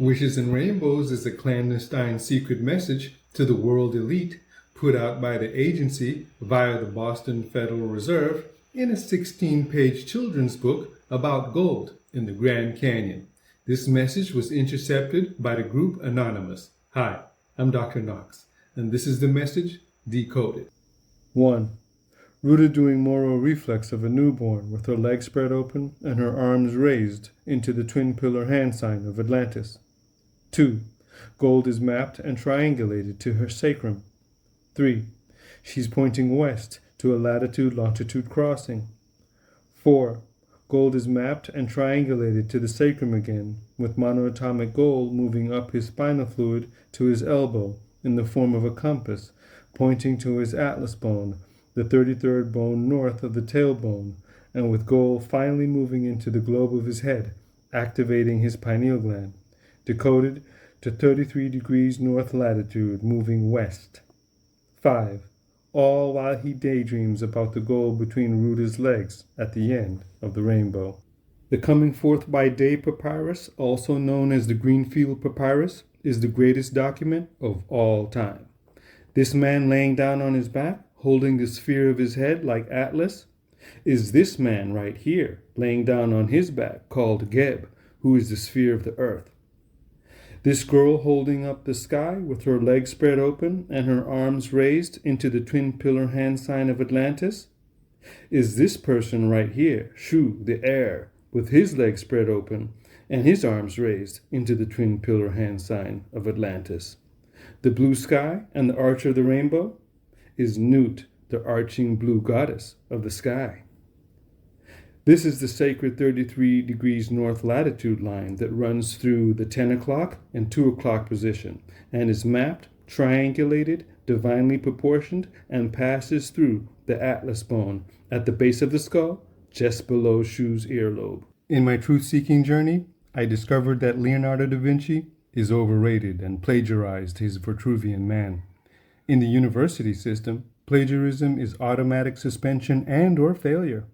Wishes and Rainbows is a clandestine secret message to the world elite put out by the agency via the Boston Federal Reserve in a 16-page children's book about gold in the Grand Canyon. This message was intercepted by the group Anonymous. Hi, I'm Dr. Knox, and this is the message Decoded. 1. Ruta doing moral reflex of a newborn with her legs spread open and her arms raised into the twin pillar hand sign of Atlantis. 2. Gold is mapped and triangulated to her sacrum. 3. She's pointing west to a latitude-longitude crossing. 4. Gold is mapped and triangulated to the sacrum again, with monoatomic gold moving up his spinal fluid to his elbow in the form of a compass, pointing to his atlas bone, the 33rd bone north of the tailbone, and with gold finally moving into the globe of his head, activating his pineal gland. Decoded to 33 degrees north latitude, moving west. 5. All while he daydreams about the gold between Ruta's legs at the end of the rainbow. The Coming Forth by Day Papyrus, also known as the Greenfield Papyrus, is the greatest document of all time. This man laying down on his back, holding the sphere of his head like Atlas, is this man right here, laying down on his back, called Geb, who is the sphere of the earth. This girl holding up the sky with her legs spread open and her arms raised into the twin pillar hand sign of Atlantis is this person right here, Shu, the heir, with his legs spread open and his arms raised into the twin pillar hand sign of Atlantis. The blue sky and the arch of the rainbow is Nut, the arching blue goddess of the sky. This is the sacred 33 degrees north latitude line that runs through the 10 o'clock and 2 o'clock position and is mapped, triangulated, divinely proportioned, and passes through the atlas bone at the base of the skull, just below Shu's earlobe. In my truth-seeking journey, I discovered that Leonardo da Vinci is overrated and plagiarized his Vitruvian Man. In the university system, plagiarism is automatic suspension and or failure.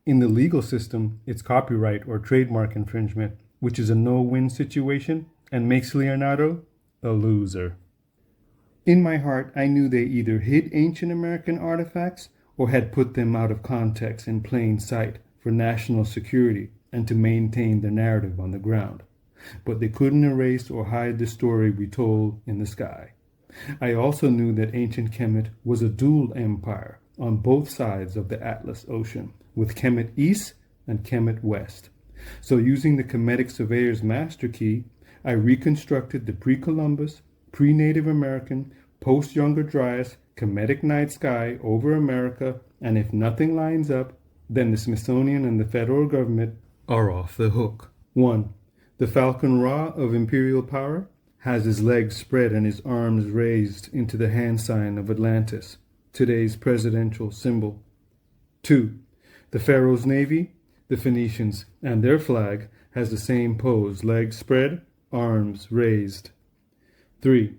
In the legal system, it's copyright or trademark infringement, which is a no-win situation and makes Leonardo a loser. In my heart, I knew they either hid ancient American artifacts or had put them out of context in plain sight for national security and to maintain the narrative on the ground. But they couldn't erase or hide the story we told in the sky. I also knew that ancient Kemet was a dual empire on both sides of the Atlas Ocean, with Kemet East and Kemet West. So using the Kemetic Surveyor's master key, I reconstructed the pre-Columbus, pre-Native American, post-Younger Dryas, Kemetic night sky over America, and if nothing lines up, then the Smithsonian and the federal government are off the hook. 1. The Falcon Ra of imperial power has his legs spread and his arms raised into the hand sign of Atlantis, today's presidential symbol. 2. The Pharaoh's navy, the Phoenicians, and their flag has the same pose, legs spread, arms raised. 3.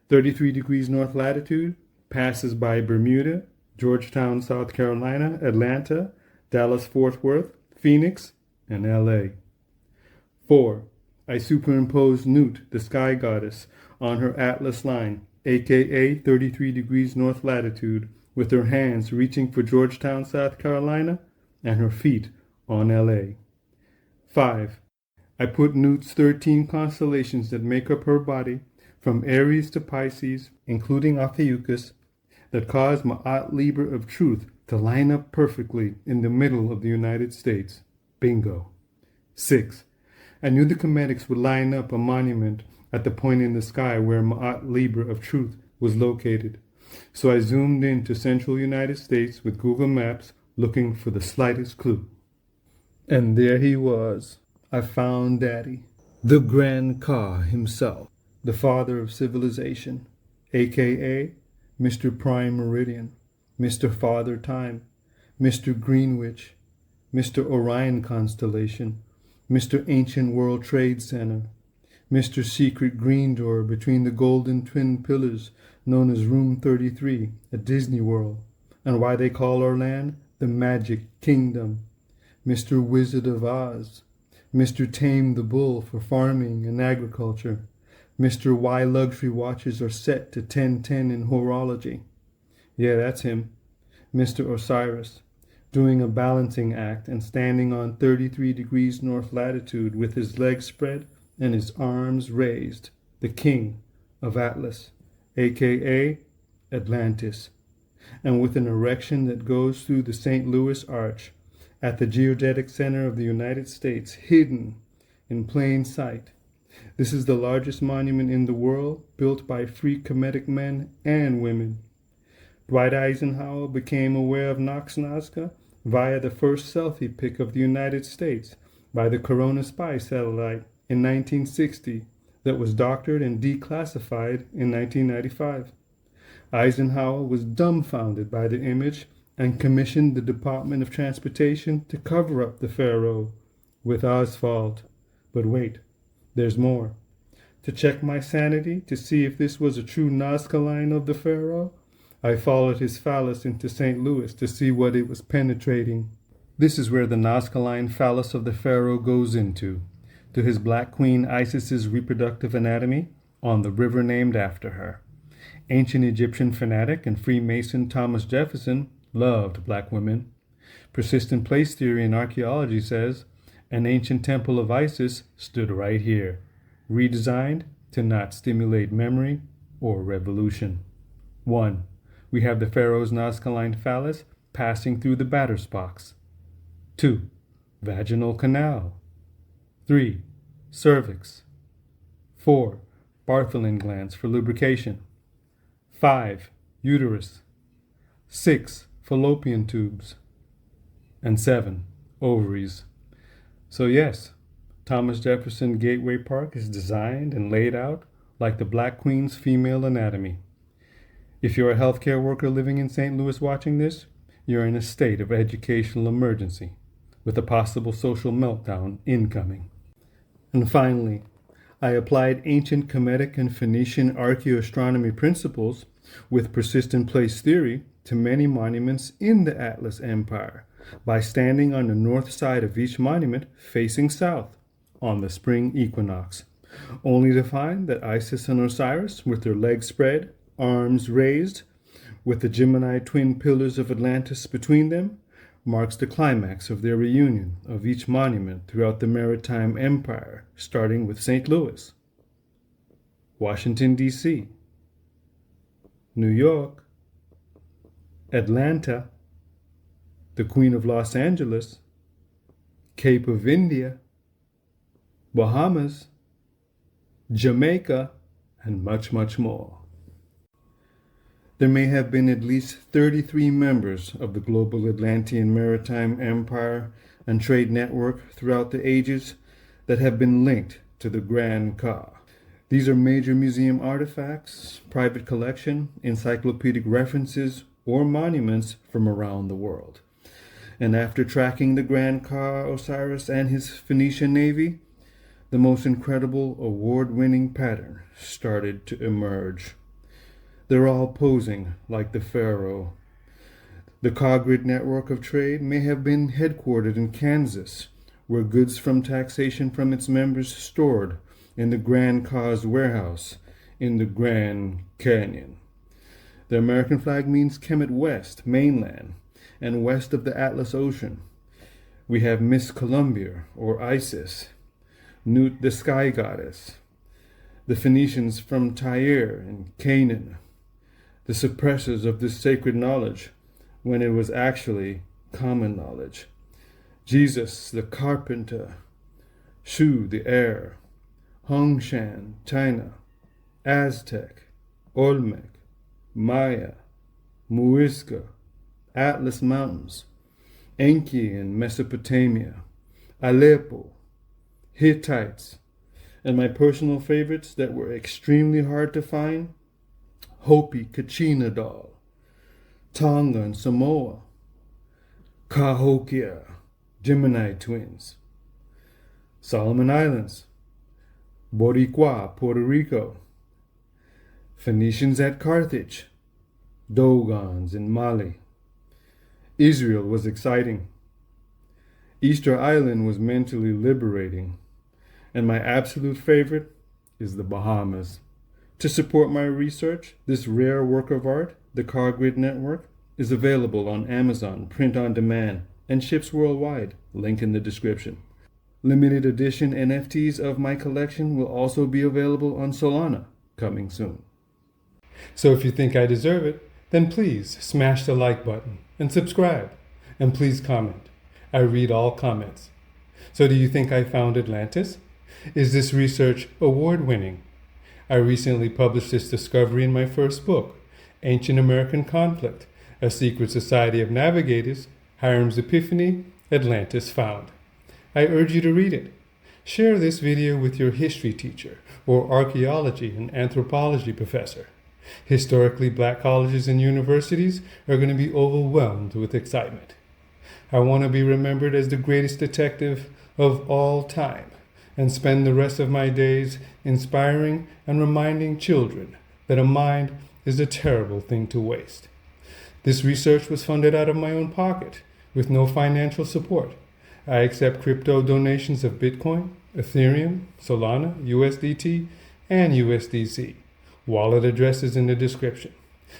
33 degrees north latitude passes by Bermuda, Georgetown, South Carolina, Atlanta, Dallas, Fort Worth, Phoenix, and LA. 4. I superimpose Nut, the sky goddess, on her atlas line, aka 33 degrees north latitude, with her hands reaching for Georgetown, South Carolina, and her feet on LA. 5. I put Nut's 13 constellations that make up her body, from Aries to Pisces, including Ophiuchus, that cause Ma'at Liber of truth to line up perfectly in the middle of the United States. Bingo. 6. I knew the Kemetics would line up a monument at the point in the sky where Ma'at Liber of truth was located. So I zoomed into central United States with Google Maps looking for the slightest clue. And there he was. I found Daddy, the Grand Ka himself, the father of civilization, aka Mr. Prime Meridian, Mr. Father Time, Mr. Greenwich, Mr. Orion Constellation, Mr. Ancient World Trade Center, Mr. Secret Green Door between the golden twin pillars known as Room 33 at Disney World, and why they call our land the Magic Kingdom, Mr. Wizard of Oz, Mr. Tame the Bull for farming and agriculture. Mr. Why luxury watches are set to 1010 in horology. Yeah, that's him. Mr. Osiris, doing a balancing act and standing on 33 degrees north latitude with his legs spread and his arms raised. The king of Atlas, aka Atlantis, and with an erection that goes through the St. Louis Arch at the geodetic center of the United States, hidden in plain sight. This is the largest monument in the world, built by free Kemetic men and women. Dwight Eisenhower became aware of Knox Nazca via the first selfie pic of the United States by the Corona Spy satellite in 1960 that was doctored and declassified in 1995. Eisenhower was dumbfounded by the image and commissioned the Department of Transportation to cover up the pharaoh with asphalt. But wait, there's more. To check my sanity, to see if this was a true Nazca line of the pharaoh, I followed his phallus into St. Louis to see what it was penetrating. This is where the Nazca line phallus of the pharaoh goes into, to his black queen Isis's reproductive anatomy on the river named after her. Ancient Egyptian fanatic and Freemason Thomas Jefferson loved black women. Persistent place theory in archaeology says an ancient temple of Isis stood right here, redesigned to not stimulate memory or revolution. 1. We have the pharaoh's Nazca-line phallus passing through the batter's box. 2. Vaginal canal. 3. Cervix. 4. Bartholin glands for lubrication. 5. Uterus. 6. Fallopian tubes. And 7. Ovaries. So yes, Thomas Jefferson Gateway Park is designed and laid out like the Black Queen's female anatomy. If you're a healthcare worker living in St. Louis watching this, you're in a state of educational emergency, with a possible social meltdown incoming. And finally, I applied ancient Kemetic and Phoenician archaeoastronomy principles with persistent place theory to many monuments in the Atlas Empire by standing on the north side of each monument facing south on the spring equinox, only to find that Isis and Osiris, with their legs spread, arms raised, with the Gemini twin pillars of Atlantis between them, marks the climax of their reunion of each monument throughout the maritime empire, starting with St. Louis, Washington, D.C., New York, Atlanta, the Queen of Los Angeles, Cape of India, Bahamas, Jamaica, and much, much more. There may have been at least 33 members of the global Atlantean maritime empire and trade network throughout the ages that have been linked to the Grand Ka. These are major museum artifacts, private collection, encyclopedic references, or monuments from around the world. And after tracking the Grand Ka Osiris and his Phoenician navy, the most incredible award-winning pattern started to emerge. They're all posing like the pharaoh. The Ka Grid network of trade may have been headquartered in Kansas, where goods from taxation from its members stored in the Grand Ka's warehouse in the Grand Canyon. The American flag means Kemet West, mainland, and west of the Atlas Ocean. We have Miss Columbia, or Isis, Nut the sky goddess, the Phoenicians from Tyre and Canaan, the suppressors of this sacred knowledge when it was actually common knowledge. Jesus the carpenter, Shu the heir, Hongshan, China, Aztec, Olmec, Maya, Muisca, Atlas Mountains, Enki in Mesopotamia, Aleppo, Hittites, and my personal favorites that were extremely hard to find, Hopi Kachina doll, Tonga and Samoa, Cahokia, Gemini twins, Solomon Islands, Boricua, Puerto Rico, Phoenicians at Carthage, Dogons in Mali. Israel was exciting. Easter Island was mentally liberating. And my absolute favorite is the Bahamas. To support my research, this rare work of art, the Car Grid Network, is available on Amazon, print on demand, and ships worldwide. Link in the description. Limited edition NFTs of my collection will also be available on Solana, coming soon. So if you think I deserve it, then please smash the like button and subscribe. And please comment. I read all comments. So do you think I found Atlantis? Is this research award-winning? I recently published this discovery in my first book, Ancient American Conflict, A Secret Society of Navigators, Hiram's Epiphany, Atlantis Found. I urge you to read it. Share this video with your history teacher or archaeology and anthropology professor. Historically black colleges and universities are going to be overwhelmed with excitement. I want to be remembered as the greatest detective of all time and spend the rest of my days inspiring and reminding children that a mind is a terrible thing to waste. This research was funded out of my own pocket with no financial support. I accept crypto donations of Bitcoin, Ethereum, Solana, USDT, and USDC. Wallet address is in the description.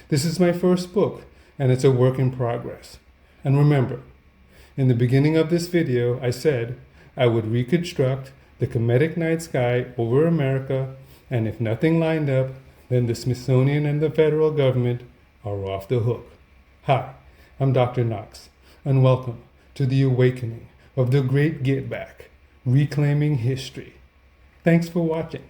This is my first book, and it's a work in progress. And remember, in the beginning of this video, I said I would reconstruct the Kemetic night sky over America, and if nothing lined up, then the Smithsonian and the federal government are off the hook. Hi, I'm Dr. Knox, and welcome to the awakening of the Great Get Back, reclaiming history. Thanks for watching.